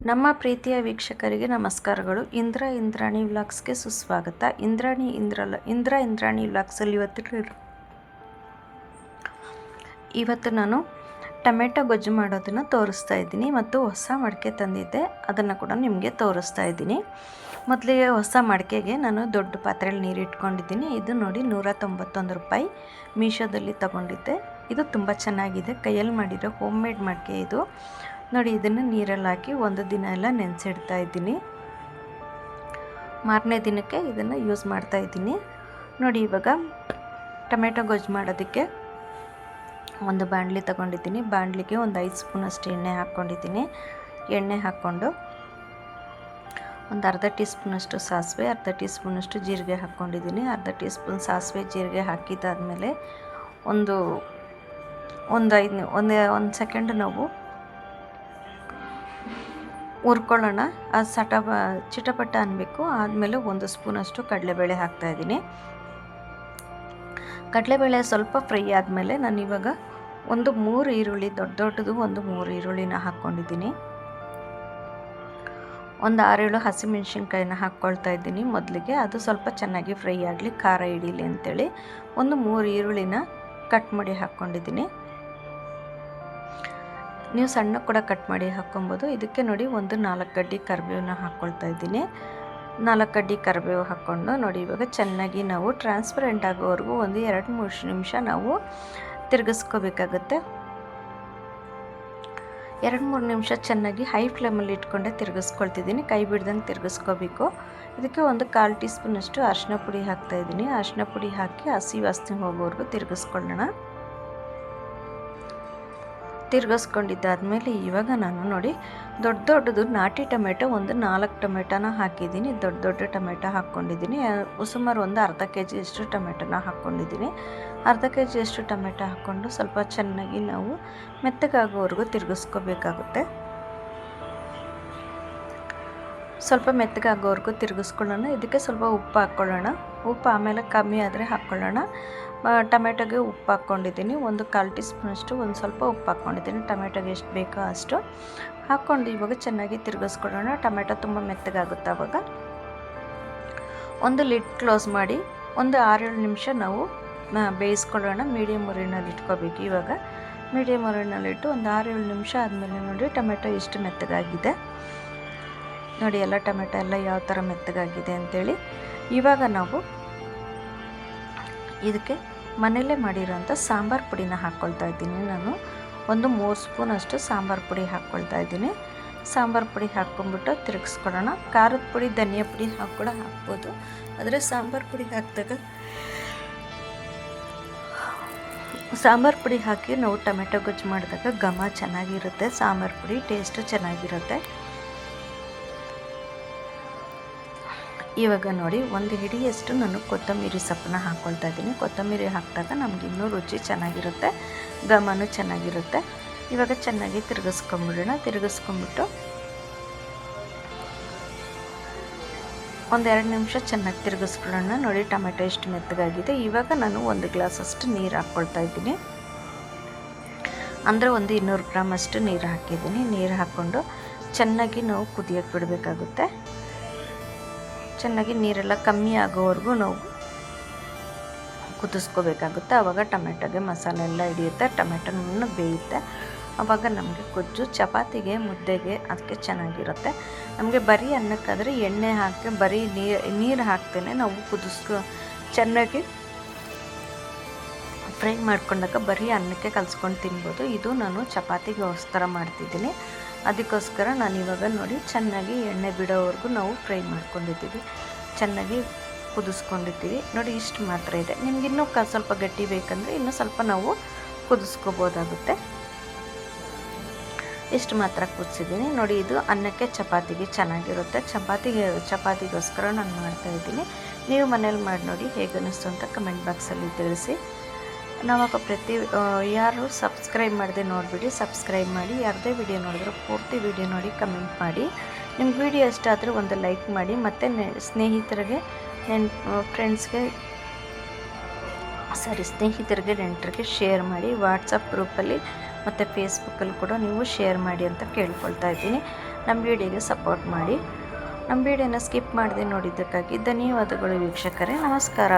ನಮ್ಮ ಪ್ರೀತಿಯ ವೀಕ್ಷಕರಿಗೆ ನಮಸ್ಕಾರಗಳು. ಇಂದ್ರಾಣಿ ವ್ಲಾಗ್ಸ್ಗೆ ಸುಸ್ವಾಗತ. ಇಂದ್ರಾಣಿ ವ್ಲಾಗ್ಸಲ್ಲಿ ಇವತ್ತು ನಾನು ಟೊಮೆಟೊ ಗೊಜ್ಜು ಮಾಡೋದನ್ನು ತೋರಿಸ್ತಾ ಇದ್ದೀನಿ ಮತ್ತು ಹೊಸ ಮಡಿಕೆ ತಂದಿದ್ದೆ, ಅದನ್ನು ಕೂಡ ನಿಮಗೆ ತೋರಿಸ್ತಾ ಇದ್ದೀನಿ. ಮೊದಲಿಗೆ ಹೊಸ ಮಡಿಕೆಗೆ ನಾನು ದೊಡ್ಡ ಪಾತ್ರೆಯಲ್ಲಿ ನೀರು ಇಟ್ಕೊಂಡಿದ್ದೀನಿ. ಇದು ನೋಡಿ 191 ರೂಪಾಯಿ ಮೀಶೋದಲ್ಲಿ ತಗೊಂಡಿದ್ದೆ. ಇದು ತುಂಬ ಚೆನ್ನಾಗಿದೆ, ಕೈಯಲ್ಲಿ ಮಾಡಿರೋ ಹೋಮ್ ಮೇಡ್ ಮಡಿಕೆ ಇದು ನೋಡಿ. ಇದನ್ನು ನೀರಲ್ಲಿ ಹಾಕಿ ಒಂದು ದಿನ ಎಲ್ಲ ನೆನೆಸಿಡ್ತಾ ಇದ್ದೀನಿ. ಮಾರನೇ ದಿನಕ್ಕೆ ಇದನ್ನು ಯೂಸ್ ಮಾಡ್ತಾ ಇದ್ದೀನಿ ನೋಡಿ. ಇವಾಗ ಟೊಮೆಟೊ ಗೊಜ್ಜು ಮಾಡೋದಕ್ಕೆ ಒಂದು ಬಾಣಲಿ ತಗೊಂಡಿದ್ದೀನಿ. ಬಾಣಲಿಗೆ ಒಂದು 5 ಸ್ಪೂನಷ್ಟು ಎಣ್ಣೆ ಹಾಕ್ಕೊಂಡಿದ್ದೀನಿ. ಎಣ್ಣೆ ಹಾಕ್ಕೊಂಡು ಒಂದು ಅರ್ಧ ಟೀ ಸ್ಪೂನಷ್ಟು ಸಾಸಿವೆ, ಅರ್ಧ ಟೀ ಸ್ಪೂನಷ್ಟು ಜೀರಿಗೆ ಹಾಕ್ಕೊಂಡಿದ್ದೀನಿ. ಅರ್ಧ ಟೀ ಸ್ಪೂನ್ ಸಾಸಿವೆ ಜೀರಿಗೆ ಹಾಕಿದ್ದಾದಮೇಲೆ ಒಂದು ಸೆಕೆಂಡ್ ನಾವು ಹುರ್ಕೊಳ್ಳೋಣ. ಅದು ಚಿಟಪಟ ಅನ್ನಬೇಕು. ಆದಮೇಲೆ 1 ಸ್ಪೂನಷ್ಟು ಕಡಲೆಬೇಳೆ ಹಾಕ್ತಾಯಿದ್ದೀನಿ. ಕಡಲೆಬೇಳೆ ಸ್ವಲ್ಪ ಫ್ರೈ ಆದಮೇಲೆ ನಾನು ಇವಾಗ 3 ಈರುಳ್ಳಿ ದೊಡ್ಡದು 3 ಈರುಳ್ಳಿನ ಹಾಕ್ಕೊಂಡಿದ್ದೀನಿ. ಒಂದು 6-7 ಹಸಿಮೆಣ್ಸಿನ್ಕಾಯಿನ ಹಾಕ್ಕೊಳ್ತಾ ಇದ್ದೀನಿ ಮೊದಲಿಗೆ. ಅದು ಸ್ವಲ್ಪ ಚೆನ್ನಾಗಿ ಫ್ರೈ ಆಗಲಿ, ಖಾರ ಹಿಡೀಲಿ ಅಂತೇಳಿ 3 ಈರುಳ್ಳಿನ ಕಟ್ ಮಾಡಿ ಹಾಕ್ಕೊಂಡಿದ್ದೀನಿ. ನೀವು ಸಣ್ಣ ಕೂಡ ಕಟ್ ಮಾಡಿ ಹಾಕ್ಕೊಬೋದು. ಇದಕ್ಕೆ ನೋಡಿ 4 ಗಡ್ಡೆ ಕರಿಬೇವನ್ನ ಹಾಕ್ಕೊಳ್ತಾ ಇದ್ದೀನಿ. 4 ಗಡ್ಡೆ ಕರಿಬೇವು ಹಾಕ್ಕೊಂಡು ನೋಡಿ ಇವಾಗ ಚೆನ್ನಾಗಿ ನಾವು ಟ್ರಾನ್ಸ್ಪರೆಂಟ್ ಆಗೋವರೆಗೂ 2-3 ನಿಮಿಷ ನಾವು ತಿರುಗಿಸ್ಕೋಬೇಕಾಗುತ್ತೆ. 2-3 ನಿಮಿಷ ಚೆನ್ನಾಗಿ ಹೈ ಫ್ಲೇಮಲ್ಲಿ ಇಟ್ಕೊಂಡೆ ತಿರುಗಿಸ್ಕೊಳ್ತಿದ್ದೀನಿ, ಕೈ ಬಿಡ್ದಂಗೆ ತಿರುಗಿಸ್ಕೋಬೇಕು. ಇದಕ್ಕೆ 1/4 ಟೀ ಸ್ಪೂನಷ್ಟು ಅರಿಶಿನ ಪುಡಿ ಹಾಕ್ತಾಯಿದ್ದೀನಿ. ಅರಿಶಿನ ಪುಡಿ ಹಾಕಿ ಹಸಿ ವಾಸನೆ ಹೋಗೋವರೆಗೂ ತಿರುಗಿಸ್ಕೊಳ್ಳೋಣ. ತಿರ್ಗಿಸ್ಕೊಂಡಿದ್ದಾದಮೇಲೆ ಇವಾಗ ನಾನು ನೋಡಿ ದೊಡ್ಡದು ನಾಟಿ ಟೊಮೆಟೊ 4 ಟೊಮೆಟೊನ ಹಾಕಿದ್ದೀನಿ. ದೊಡ್ಡ ಟೊಮೆಟೊ ಹಾಕ್ಕೊಂಡಿದ್ದೀನಿ. ಸುಮಾರು ಒಂದು ಅರ್ಧ kg ಅಷ್ಟು ಟೊಮೆಟೊನ ಹಾಕ್ಕೊಂಡಿದ್ದೀನಿ. ಅರ್ಧ kg ಅಷ್ಟು ಟೊಮೆಟೊ ಹಾಕ್ಕೊಂಡು ಸ್ವಲ್ಪ ಚೆನ್ನಾಗಿ ನಾವು ಮೆತ್ತಗಾಗೋವರೆಗೂ ತಿರುಗಿಸ್ಕೋಬೇಕಾಗುತ್ತೆ. ಸ್ವಲ್ಪ ಮೆತ್ತಗಾಗೋವರೆಗೂ ತಿರುಗಿಸ್ಕೊಳ್ಳೋಣ. ಇದಕ್ಕೆ ಸ್ವಲ್ಪ ಉಪ್ಪು ಹಾಕ್ಕೊಳ್ಳೋಣ. ಉಪ್ಪು ಆಮೇಲೆ ಕಮ್ಮಿ ಆದರೆ ಹಾಕ್ಕೊಳ್ಳೋಣ. ಟೊಮೆಟೊಗೆ ಉಪ್ಪು ಹಾಕ್ಕೊಂಡಿದ್ದೀನಿ. 1/4 ಟೀ ಸ್ಪೂನಷ್ಟು ಸ್ವಲ್ಪ ಉಪ್ಪು ಹಾಕ್ಕೊಂಡಿದ್ದೀನಿ. ಟೊಮೆಟೊಗೆ ಎಷ್ಟು ಬೇಕೋ ಅಷ್ಟು ಹಾಕ್ಕೊಂಡು ಇವಾಗ ಚೆನ್ನಾಗಿ ತಿರುಗಿಸ್ಕೊಳ್ಳೋಣ. ಟೊಮೆಟೊ ತುಂಬ ಮೆತ್ತಗಾಗುತ್ತೆ. ಆವಾಗ ಒಂದು ಲಿಡ್ ಕ್ಲೋಸ್ ಮಾಡಿ 6-7 ನಿಮಿಷ ನಾವು ಬೇಯಿಸ್ಕೊಳ್ಳೋಣ. ಮೀಡಿಯಮ್ ಉರಿನಲ್ಲಿ ಇಟ್ಕೋಬೇಕು. ಇವಾಗ ಮೀಡಿಯಮ್ ಉರಿನಲ್ಲಿಟ್ಟು 6-7 ನಿಮಿಷ ಆದಮೇಲೆ ನೋಡಿ ಟೊಮೆಟೊ ಎಷ್ಟು ಮೆತ್ತಗಾಗಿದೆ ನೋಡಿ. ಎಲ್ಲ ಟೊಮೆಟೊ ಎಲ್ಲ ಯಾವ ಥರ ಮೆತ್ತಗಾಗಿದೆ ಅಂಥೇಳಿ. ಇವಾಗ ನಾವು ಇದಕ್ಕೆ ಮನೆಯಲ್ಲೇ ಮಾಡಿರೋಂಥ ಸಾಂಬಾರು ಪುಡಿನ ಹಾಕ್ಕೊಳ್ತಾ ಇದ್ದೀನಿ. ನಾನು 3 ಸ್ಪೂನಷ್ಟು ಸಾಂಬಾರು ಪುಡಿ ಹಾಕ್ಕೊಳ್ತಾ ಇದ್ದೀನಿ. ಸಾಂಬಾರು ಪುಡಿ ಹಾಕ್ಕೊಂಬಿಟ್ಟು ತಿರುಗಿಸ್ಕೊಳ್ಳೋಣ. ಖಾರದ ಪುಡಿ, ಧನಿಯಾ ಪುಡಿ ಕೂಡ ಹಾಕ್ಬೋದು. ಆದರೆ ಸಾಂಬಾರು ಪುಡಿ ಹಾಕಿದಾಗ ಸಾಂಬಾರು ಪುಡಿ ಹಾಕಿ ನಾವು ಟೊಮೆಟೊ ಗೊಜ್ಜು ಮಾಡಿದಾಗ ಘಮ ಚೆನ್ನಾಗಿರುತ್ತೆ. ಸಾಂಬಾರು ಪುಡಿ ಟೇಸ್ಟು ಚೆನ್ನಾಗಿರುತ್ತೆ. ಇವಾಗ ನೋಡಿ 1 ಹಿಡಿಯಷ್ಟು ನಾನು ಕೊತ್ತಂಬರಿ ಸೊಪ್ಪನ್ನ ಹಾಕ್ಕೊಳ್ತಾ ಇದ್ದೀನಿ. ಕೊತ್ತಂಬರಿ ಹಾಕಿದಾಗ ನಮ್ಗೆ ಇನ್ನೂ ರುಚಿ ಚೆನ್ನಾಗಿರುತ್ತೆ, ಘಮನೂ ಚೆನ್ನಾಗಿರುತ್ತೆ. ಇವಾಗ ಚೆನ್ನಾಗಿ ತಿರುಗಿಸ್ಕೊಂಬಿಡೋಣ. ತಿರುಗಿಸ್ಕೊಂಬಿಟ್ಟು 1-2 ನಿಮಿಷ ಚೆನ್ನಾಗಿ ತಿರುಗಿಸ್ಕೊಳ್ಳೋಣ. ನೋಡಿ ಟೊಮೆಟೊ ಎಷ್ಟು ಮೆತ್ತಗಾಗಿದೆ. ಇವಾಗ ನಾನು 1 ಗ್ಲಾಸಷ್ಟು ನೀರು ಹಾಕ್ಕೊಳ್ತಾ ಇದ್ದೀನಿ. ಅಂದರೆ 200 ಗ್ರಾಮ್ ಅಷ್ಟು ನೀರು ಹಾಕಿದ್ದೀನಿ. ನೀರು ಹಾಕ್ಕೊಂಡು ಚೆನ್ನಾಗಿ ನಾವು ಕುದಿಯೋಕ್ಕೆ ಬಿಡಬೇಕಾಗುತ್ತೆ. ಚೆನ್ನಾಗಿ ನೀರೆಲ್ಲ ಕಮ್ಮಿ ಆಗೋವರೆಗೂ ನಾವು ಕುದಿಸ್ಕೋಬೇಕಾಗುತ್ತೆ. ಆವಾಗ ಟೊಮೆಟೊಗೆ ಮಸಾಲೆ ಎಲ್ಲ ಹಿಡಿಯುತ್ತೆ, ಟೊಮೆಟೊನೂ ಬೇಯುತ್ತೆ. ಆವಾಗ ನಮಗೆ ಗೊಜ್ಜು ಚಪಾತಿಗೆ, ಮುದ್ದೆಗೆ ಅದಕ್ಕೆ ಚೆನ್ನಾಗಿರುತ್ತೆ. ನಮಗೆ ಬರೀ ಅನ್ನಕ್ಕಾದರೆ ಎಣ್ಣೆ ಹಾಕಿ ಬರೀ ನೀರು ಹಾಕ್ತೇನೆ ನಾವು ಚೆನ್ನಾಗಿ ಫ್ರೈ ಮಾಡ್ಕೊಂಡಾಗ ಬರೀ ಅನ್ನಕ್ಕೆ ಕಲಿಸ್ಕೊಂಡು ತಿನ್ಬೋದು. ಇದು ನಾನು ಚಪಾತಿಗೋಸ್ಕರ ಮಾಡ್ತಿದ್ದೀನಿ. ಅದಕ್ಕೋಸ್ಕರ ನಾನು ಇವಾಗ ನೋಡಿ ಚೆನ್ನಾಗಿ ಎಣ್ಣೆ ಬಿಡೋವರೆಗೂ ನಾವು ಫ್ರೈ ಮಾಡ್ಕೊಂಡಿದ್ದೀವಿ, ಚೆನ್ನಾಗಿ ಕುದಿಸ್ಕೊಂಡಿದ್ದೀವಿ. ನೋಡಿ ಇಷ್ಟು ಮಾತ್ರ ಇದೆ. ನಿಮ್ಗೆ ಇನ್ನೂ ಸ್ವಲ್ಪ ಗಟ್ಟಿ ಬೇಕಂದರೆ ಇನ್ನೂ ಸ್ವಲ್ಪ ನಾವು ಕುದಿಸ್ಕೋಬೋದಾಗುತ್ತೆ. ಇಷ್ಟು ಮಾತ್ರ ಕುದಿಸಿದ್ದೀನಿ ನೋಡಿ. ಇದು ಅನ್ನಕ್ಕೆ ಚಪಾತಿಗೆ ಚೆನ್ನಾಗಿರುತ್ತೆ. ಚಪಾತಿಗೋಸ್ಕರ ನಾನು ಮಾಡ್ತಾಯಿದ್ದೀನಿ. ನೀವು ಮನೇಲಿ ಮಾಡಿ ನೋಡಿ ಹೇಗೆ ಅನ್ನಿಸ್ತು ಅಂತ ಕಮೆಂಟ್ ಬಾಕ್ಸಲ್ಲಿ ತಿಳಿಸಿ. ನಾವಾಗ ಯಾರು ಸಬ್ಸ್ಕ್ರೈಬ್ ಮಾಡದೆ ನೋಡಿಬಿಡಿ, ಸಬ್ಸ್ಕ್ರೈಬ್ ಮಾಡಿ. ಯಾರದೇ ವಿಡಿಯೋ ನೋಡಿದ್ರೆ ಪೂರ್ತಿ ವಿಡಿಯೋ ನೋಡಿ ಕಮೆಂಟ್ ಮಾಡಿ. ನಿಮ್ಗೆ ವಿಡಿಯೋ ಇಷ್ಟ ಆದರೆ ಒಂದು ಲೈಕ್ ಮಾಡಿ. ಮತ್ತು ಸ್ನೇಹಿತರಿಗೆ ನೆಂಟರಿಗೆ ಶೇರ್ ಮಾಡಿ. ವಾಟ್ಸಪ್ ಗ್ರೂಪಲ್ಲಿ ಮತ್ತು ಫೇಸ್ಬುಕ್ಕಲ್ಲಿ ಕೂಡ ನೀವು ಶೇರ್ ಮಾಡಿ ಅಂತ ಕೇಳ್ಕೊಳ್ತಾ ಇದ್ದೀನಿ. ನಮ್ಮ ವಿಡಿಯೋಗೆ ಸಪೋರ್ಟ್ ಮಾಡಿ. ನಮ್ಮ ವಿಡಿಯೋನ ಸ್ಕಿಪ್ ಮಾಡದೆ ನೋಡಿದ್ದಕ್ಕಾಗಿ ಧನ್ಯವಾದಗಳು ವೀಕ್ಷಕರೇ. ನಮಸ್ಕಾರ.